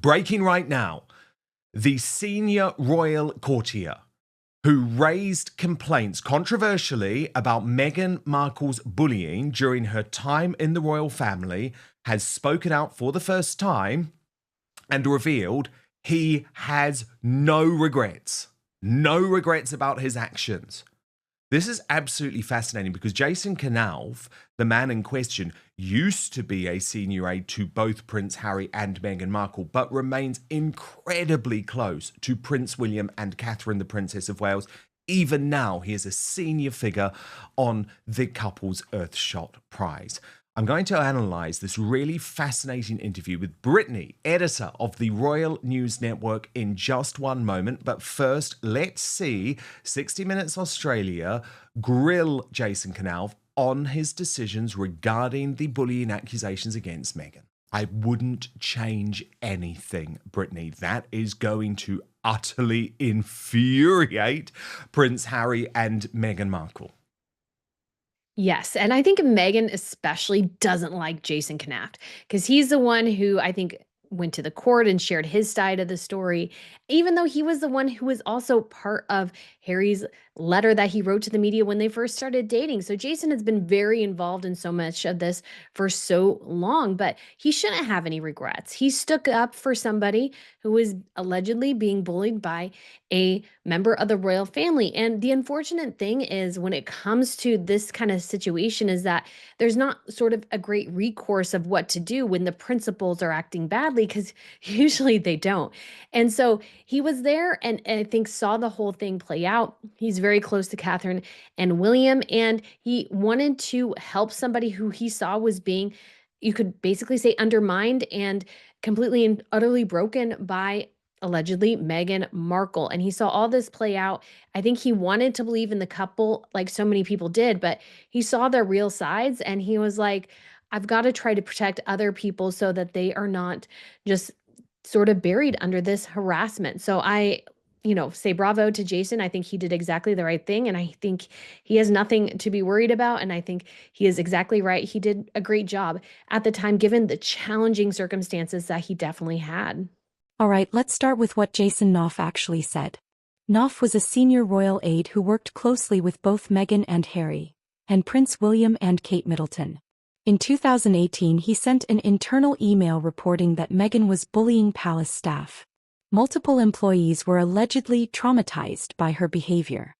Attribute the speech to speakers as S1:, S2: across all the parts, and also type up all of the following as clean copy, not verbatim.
S1: Breaking right now, the senior royal courtier who raised complaints controversially about Meghan Markle's bullying during her time in the royal family has spoken out for the first time and revealed he has no regrets about his actions. This is absolutely fascinating because Jason Knauf, the man in question, used to be a senior aide to both Prince Harry and Meghan Markle, but remains incredibly close to Prince William and Catherine, the Princess of Wales. Even now, he is a senior figure on the couple's Earthshot Prize. I'm going to analyse this really fascinating interview with Brittany, editor of the Royal News Network, in just one moment. But first, let's see 60 Minutes Australia grill Jason Knauf on his decisions regarding the bullying accusations against Meghan. I wouldn't change anything, Brittany. That is going to utterly infuriate Prince Harry and Meghan Markle.
S2: Yes, and I think Meghan especially doesn't like Jason Knauf because he's the one who I think went to the court and shared his side of the story, even though he was the one who was also part of Harry's letter that he wrote to the media when they first started dating. So Jason has been very involved in so much of this for so long, but he shouldn't have any regrets. He stuck up for somebody who was allegedly being bullied by a member of the royal family. And the unfortunate thing is when it comes to this kind of situation is that there's not sort of a great recourse of what to do when the principals are acting badly, because usually they don't. And so he was there and I think saw the whole thing play out. He's very close to Catherine and William, and he wanted to help somebody who he saw was being, you could basically say, undermined and completely and utterly broken by allegedly Meghan Markle. And he saw all this play out. I think he wanted to believe in the couple like so many people did, but he saw their real sides and he was like, I've got to try to protect other people so that they are not just sort of buried under this harassment. So I, say bravo to Jason. I think he did exactly the right thing. And I think he has nothing to be worried about. And I think he is exactly right. He did a great job at the time, given the challenging circumstances that he definitely had.
S3: All right, let's start with what Jason Knauf actually said. Knauf was a senior royal aide who worked closely with both Meghan and Harry, and Prince William and Kate Middleton. In 2018, he sent an internal email reporting that Meghan was bullying palace staff. Multiple employees were allegedly traumatized by her behavior.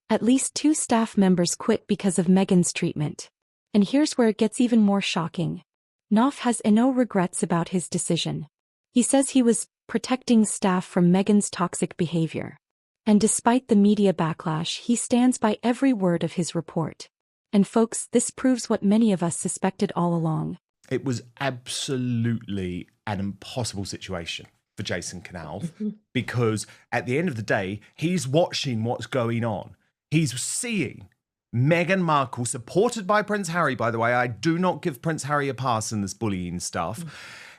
S3: At least 2 staff members quit because of Meghan's treatment. And here's where it gets even more shocking. Knauf has no regrets about his decision. He says he was protecting staff from Meghan's toxic behavior. And despite the media backlash, he stands by every word of his report. And folks, this proves what many of us suspected all along.
S1: It was absolutely an impossible situation for Jason Knauf because at the end of the day, he's watching what's going on. He's seeing Meghan Markle, supported by Prince Harry, by the way. I do not give Prince Harry a pass in this bullying stuff.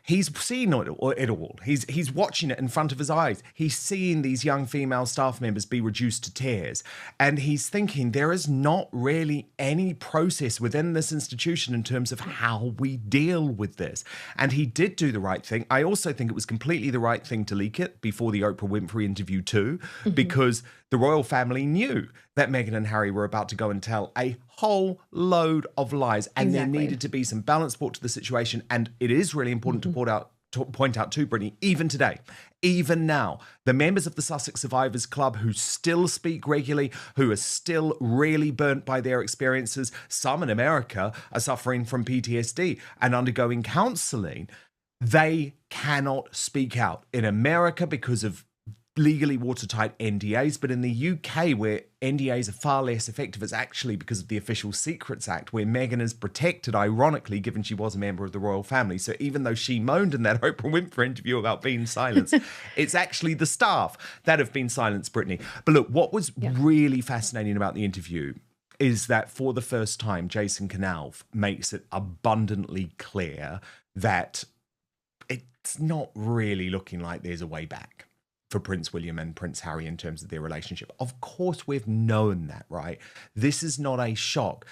S1: He's seeing it all. He's watching it in front of his eyes. He's seeing these young female staff members be reduced to tears. And he's thinking there is not really any process within this institution in terms of how we deal with this. And he did do the right thing. I also think it was completely the right thing to leak it before the Oprah Winfrey interview too, because the royal family knew that Meghan and Harry were about to go and tell a whole load of lies. And there needed to be some balance brought to the situation. And it is really important to point out too, Brittany, even today, even now, the members of the Sussex Survivors Club who still speak regularly, who are still really burnt by their experiences, some in America are suffering from PTSD and undergoing counselling, they cannot speak out. In America, because of legally watertight NDAs, but in the UK, where NDAs are far less effective, it's actually because of the Official Secrets Act, where Meghan is protected, ironically, given she was a member of the royal family. So even though she moaned in that Oprah Winfrey interview about being silenced, it's actually the staff that have been silenced, Brittany. But look, what was really fascinating about the interview is that for the first time, Jason Knauf makes it abundantly clear that it's not really looking like there's a way back for Prince William and Prince Harry in terms of their relationship. Of course, we've known that, right? This is not a shock.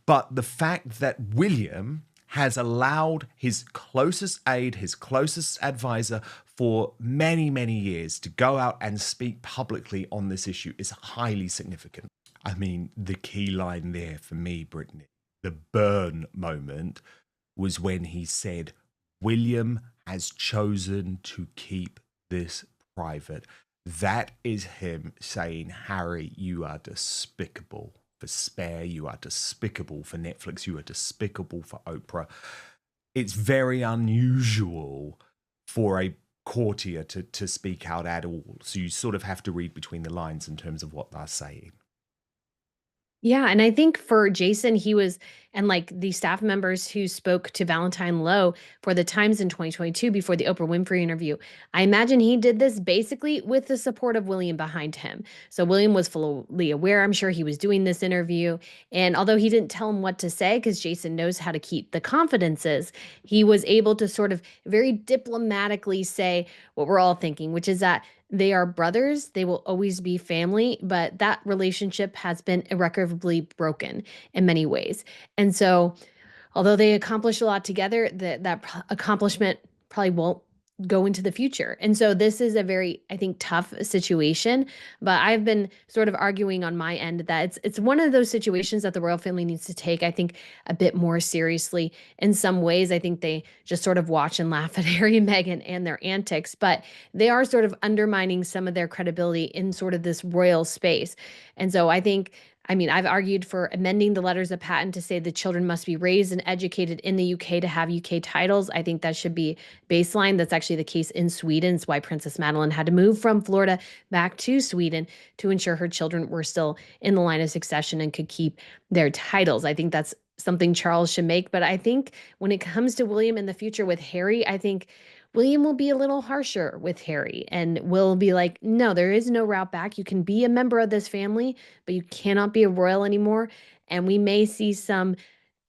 S1: But the fact that William has allowed his closest aide, his closest advisor for many, many years to go out and speak publicly on this issue is highly significant. I mean, the key line there for me, Brittany, the burn moment was when he said, William has chosen to keep this private. That is him saying, Harry, you are despicable for Spare, you are despicable for Netflix, you are despicable for Oprah. It's very unusual for a courtier to speak out at all. So you sort of have to read between the lines in terms of what they're saying.
S2: Yeah, and I think for Jason, he was and like the staff members who spoke to Valentine Lowe for the Times in 2022 before the Oprah Winfrey interview, I imagine he did this basically with the support of William behind him. So William was fully aware, I'm sure he was doing this interview. And although he didn't tell him what to say, because Jason knows how to keep the confidences, he was able to sort of very diplomatically say what we're all thinking, which is that they are brothers. They will always be family, but that relationship has been irrecoverably broken in many ways. And so, although they accomplished a lot together, that accomplishment probably won't go into the future. And so this is a very, I think, tough situation. But I've been sort of arguing on my end that it's one of those situations that the royal family needs to take, I think, a bit more seriously. In some ways, I think they just sort of watch and laugh at Harry and Meghan and their antics, but they are sort of undermining some of their credibility in sort of this royal space. And so I mean, I've argued for amending the letters of patent to say the children must be raised and educated in the UK to have UK titles. I think that should be baseline. That's actually the case in Sweden. It's why Princess Madeline had to move from Florida back to Sweden to ensure her children were still in the line of succession and could keep their titles. I think that's something Charles should make. But I think when it comes to William in the future with Harry, I think William will be a little harsher with Harry and will be like, no, there is no route back. You can be a member of this family, but you cannot be a royal anymore. And we may see some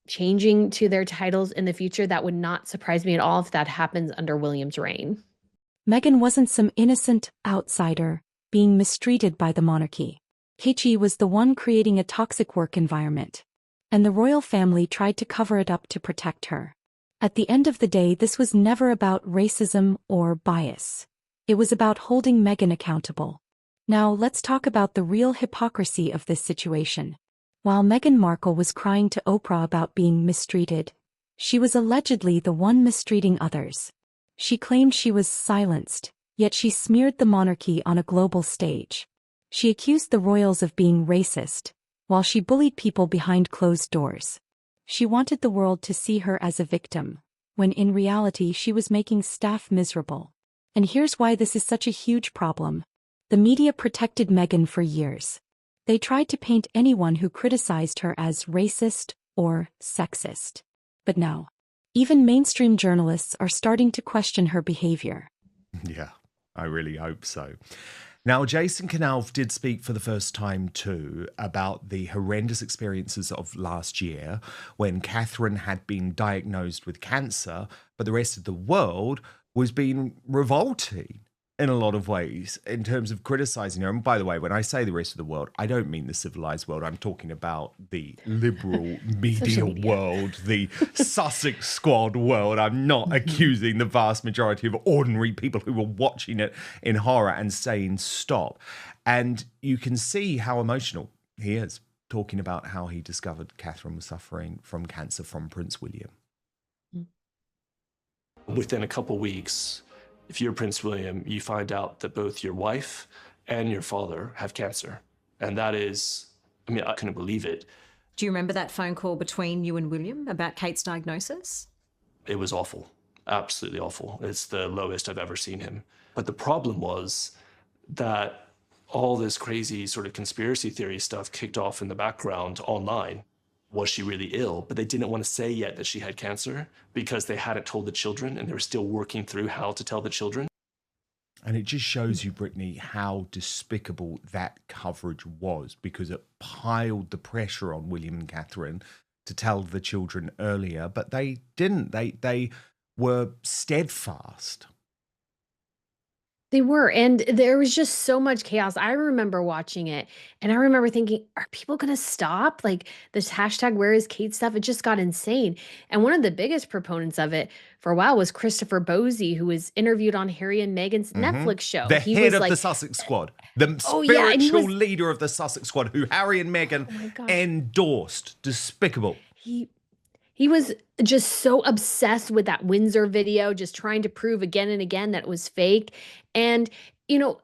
S2: changing to their titles in the future. That would not surprise me at all if that happens under William's reign.
S3: Meghan wasn't some innocent outsider being mistreated by the monarchy. Kate was the one creating a toxic work environment, and the royal family tried to cover it up to protect her. At the end of the day, this was never about racism or bias. It was about holding Meghan accountable. Now, let's talk about the real hypocrisy of this situation. While Meghan Markle was crying to Oprah about being mistreated, she was allegedly the one mistreating others. She claimed she was silenced, yet she smeared the monarchy on a global stage. She accused the royals of being racist, while she bullied people behind closed doors. She wanted the world to see her as a victim, when in reality she was making staff miserable. And here's why this is such a huge problem. The media protected Meghan for years. They tried to paint anyone who criticized her as racist or sexist. But now, even mainstream journalists are starting to question her behavior.
S1: Yeah, I really hope so. Now, Jason Knauf did speak for the first time too about the horrendous experiences of last year when Catherine had been diagnosed with cancer, but the rest of the world was being revolting in a lot of ways in terms of criticizing her. And by the way, when I say the rest of the world, I don't mean the civilized world. I'm talking about the liberal media world, the Sussex Squad world. I'm not accusing the vast majority of ordinary people who were watching it in horror and saying stop. And you can see how emotional he is, talking about how he discovered Catherine was suffering from cancer from Prince William.
S4: Within a couple weeks, if you're Prince William, you find out that both your wife and your father have cancer. And that is, I mean, I couldn't believe it.
S5: Do you remember that phone call between you and William about Kate's diagnosis?
S4: It was awful, absolutely awful. It's the lowest I've ever seen him. But the problem was that all this crazy sort of conspiracy theory stuff kicked off in the background online. Was she really ill? But they didn't want to say yet that she had cancer because they hadn't told the children and they were still working through how to tell the children.
S1: And it just shows you, Brittany, how despicable that coverage was, because it piled the pressure on William and Catherine to tell the children earlier, but they didn't. They were steadfast.
S2: They were, and there was just so much chaos. I remember watching it, and I remember thinking, "Are people gonna stop?" Like, this hashtag "Where is Kate" stuff, it just got insane, and one of the biggest proponents of it for a while was Christopher Bosie, who was interviewed on Harry and Meghan's Netflix show.
S1: The
S2: He
S1: head
S2: was
S1: of the
S2: like,
S1: Sussex Squad, the
S2: "Oh, yeah," and he
S1: spiritual
S2: was
S1: leader of the Sussex Squad, who Harry and Meghan
S2: oh my gosh.
S1: endorsed. Despicable.
S2: He He was just so obsessed with that Windsor video, just trying to prove again and again that it was fake. And, you know,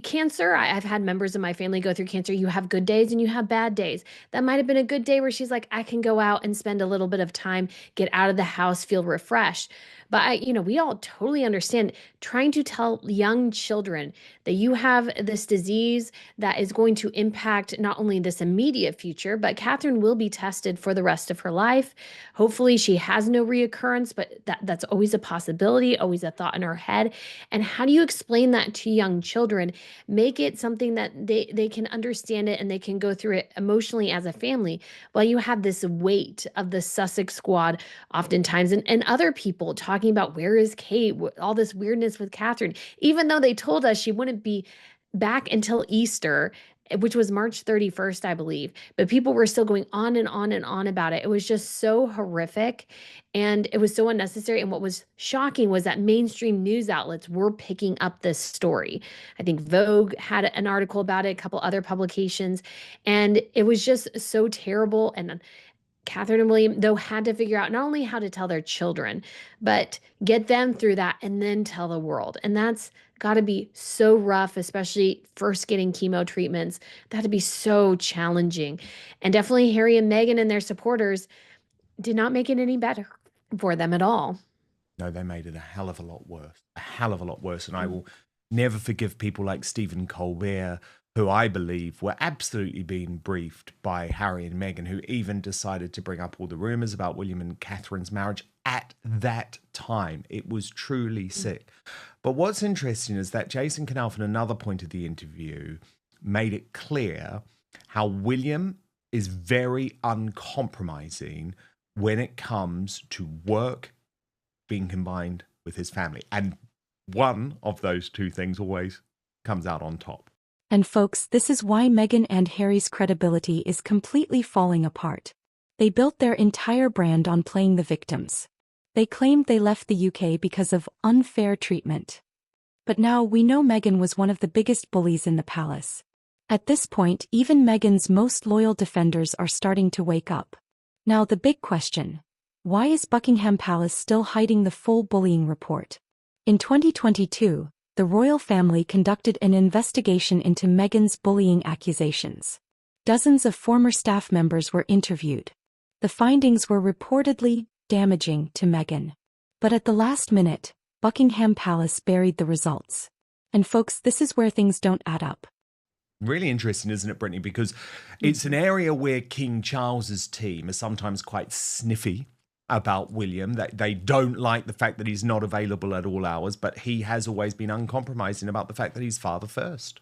S2: cancer, I've had members of my family go through cancer. You have good days and you have bad days. That might have been a good day where she's like, I can go out and spend a little bit of time, get out of the house, feel refreshed. But we all totally understand trying to tell young children that you have this disease that is going to impact not only this immediate future, but Catherine will be tested for the rest of her life. Hopefully, she has no reoccurrence, but that's always a possibility, always a thought in her head. And how do you explain that to young children? Make it something that they can understand it and they can go through it emotionally as a family, while you have this weight of the Sussex Squad oftentimes and other people talking about where is Kate, all this weirdness with Catherine, even though they told us she wouldn't be back until Easter, which was March 31st, I believe. But people were still going on and on and on about it. It was just so horrific and it was so unnecessary. And what was shocking was that mainstream news outlets were picking up this story. I think Vogue had an article about it, a couple other publications, and it was just so terrible. And Catherine and William, though, had to figure out not only how to tell their children, but get them through that and then tell the world. And that's got to be so rough, especially first getting chemo treatments. That had to be so challenging. And definitely Harry and Meghan and their supporters did not make it any better for them at all.
S1: No, they made it a hell of a lot worse. A hell of a lot worse. And I will never forgive people like Stephen Colbert, who I believe were absolutely being briefed by Harry and Meghan, who even decided to bring up all the rumours about William and Catherine's marriage at that time. It was truly sick. But what's interesting is that Jason Knauf, at another point of the interview, made it clear how William is very uncompromising when it comes to work being combined with his family. And one of those two things always comes out on top.
S3: And folks, this is why Meghan and Harry's credibility is completely falling apart. They built their entire brand on playing the victims. They claimed they left the UK because of unfair treatment. But now we know Meghan was one of the biggest bullies in the palace. At this point, even Meghan's most loyal defenders are starting to wake up. Now the big question: why is Buckingham Palace still hiding the full bullying report? In 2022, the royal family conducted an investigation into Meghan's bullying accusations. Dozens of former staff members were interviewed. The findings were reportedly damaging to Meghan. But at the last minute, Buckingham Palace buried the results. And folks, this is where things don't add up.
S1: Really interesting, isn't it, Brittany? Because it's an area where King Charles's team is sometimes quite sniffy about William, that they don't like the fact that he's not available at all hours, but he has always been uncompromising about the fact that he's father first.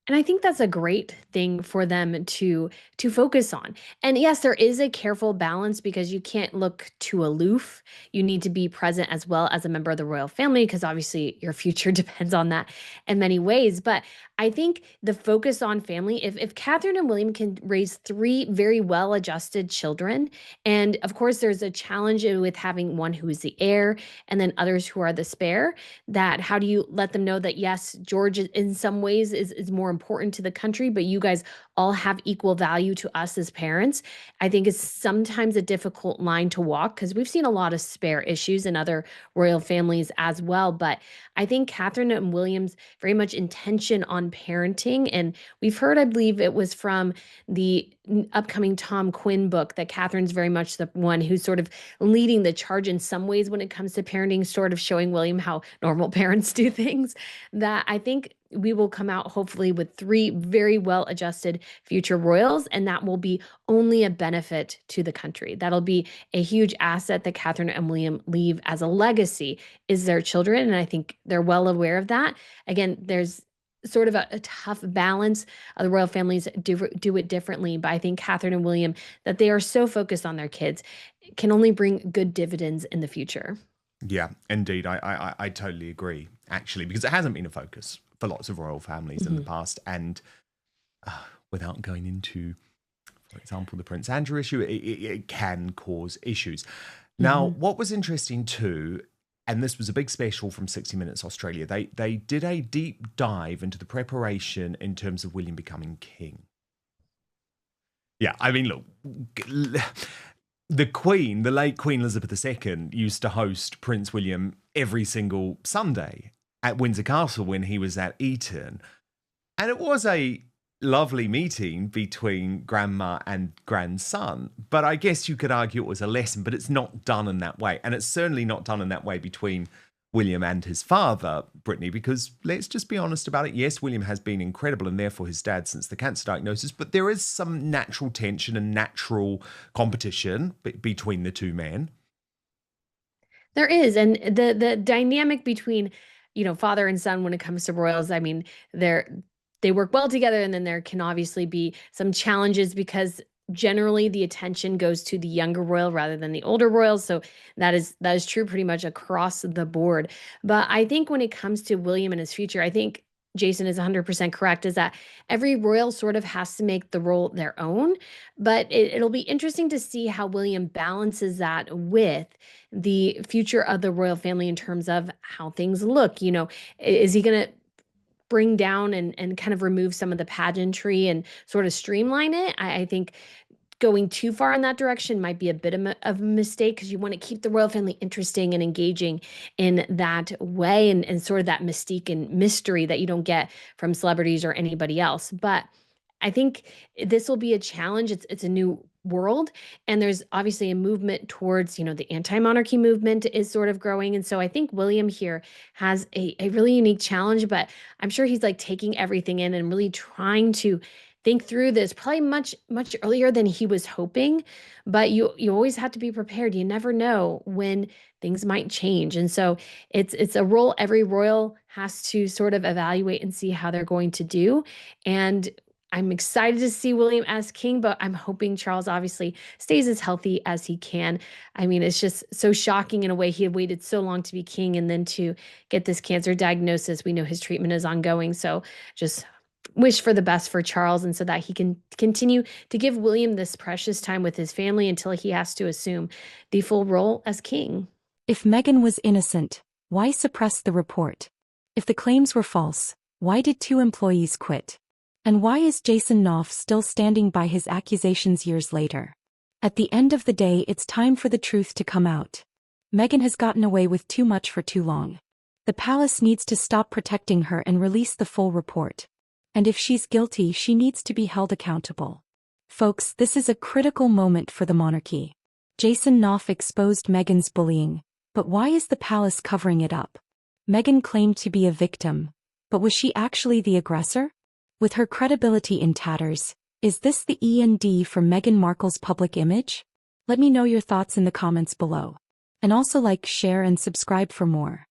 S2: And I think that's a great thing for them to focus on. And yes, there is a careful balance because you can't look too aloof. You need to be present as well as a member of the royal family because obviously your future depends on that in many ways. But I think the focus on family, if Catherine and William can raise three very well-adjusted children, and of course there's a challenge with having one who is the heir and then others who are the spare, that how do you let them know that yes, George in some ways is more important to the country, but you guys all have equal value to us as parents, I think is sometimes a difficult line to walk because we've seen a lot of spare issues in other royal families as well. But I think Catherine and William's very much intention on parenting, and we've heard, I believe it was from the upcoming Tom Quinn book, that Catherine's very much the one who's sort of leading the charge in some ways when it comes to parenting, sort of showing William how normal parents do things, that I think we will come out hopefully with three very well-adjusted future royals, and that will be only a benefit to the country. That'll be a huge asset that Catherine and William leave as a legacy, is their children, and I think they're well aware of that. Again, there's sort of a tough balance. The royal families do it differently, but I think Catherine and William, that they are so focused on their kids, can only bring good dividends in the future.
S1: Yeah, indeed. I totally agree. actually, because it hasn't been a focus for lots of royal families in the past. And without going into, for example, the Prince Andrew issue, it can cause issues. Now, what was interesting too, and this was a big special from 60 Minutes Australia, they did a deep dive into the preparation in terms of William becoming king. Yeah, I mean, look, the Queen, the late Queen Elizabeth II, used to host Prince William every single Sunday at Windsor Castle when he was at Eton. And it was a lovely meeting between grandma and grandson. But I guess you could argue it was a lesson, but it's not done in that way. And it's certainly not done in that way between William and his father, Brittany, because let's just be honest about it. Yes, William has been incredible and therefore his dad since the cancer diagnosis, but there is some natural tension and natural competition between the two men.
S2: There is. And the dynamic between, father and son when it comes to royals, I mean, they work well together, and then there can obviously be some challenges because generally the attention goes to the younger royal rather than the older royals. So that is true pretty much across the board. But I think when it comes to William and his future, I think Jason is 100% correct, is that every royal sort of has to make the role their own. But it'll be interesting to see how William balances that with the future of the royal family in terms of how things look. Is he going to bring down and kind of remove some of the pageantry and sort of streamline it? I think going too far in that direction might be a bit of a mistake, because you want to keep the royal family interesting and engaging in that way, and sort of that mystique and mystery that you don't get from celebrities or anybody else. But I think this will be a challenge. It's a new world, and there's obviously a movement towards, the anti-monarchy movement is sort of growing. And so I think William here has a really unique challenge, but I'm sure he's like taking everything in and really trying to think through this probably much, much earlier than he was hoping. But you always have to be prepared. You never know when things might change. And so it's a role every royal has to sort of evaluate and see how they're going to do. And I'm excited to see William as king, but I'm hoping Charles obviously stays as healthy as he can. I mean, it's just so shocking in a way. He had waited so long to be king, and then to get this cancer diagnosis. We know his treatment is ongoing. So just wish for the best for Charles, and so that he can continue to give William this precious time with his family until he has to assume the full role as king.
S3: If Meghan was innocent, why suppress the report? If the claims were false, why did 2 employees quit? And why is Jason Knauf still standing by his accusations years later? At the end of the day, it's time for the truth to come out. Meghan has gotten away with too much for too long. The palace needs to stop protecting her and release the full report. And if she's guilty, she needs to be held accountable. Folks, this is a critical moment for the monarchy. Jason Knauf exposed Meghan's bullying, but why is the palace covering it up? Meghan claimed to be a victim, but was she actually the aggressor? With her credibility in tatters, is this the end for Meghan Markle's public image? Let me know your thoughts in the comments below. And also like, share, and subscribe for more.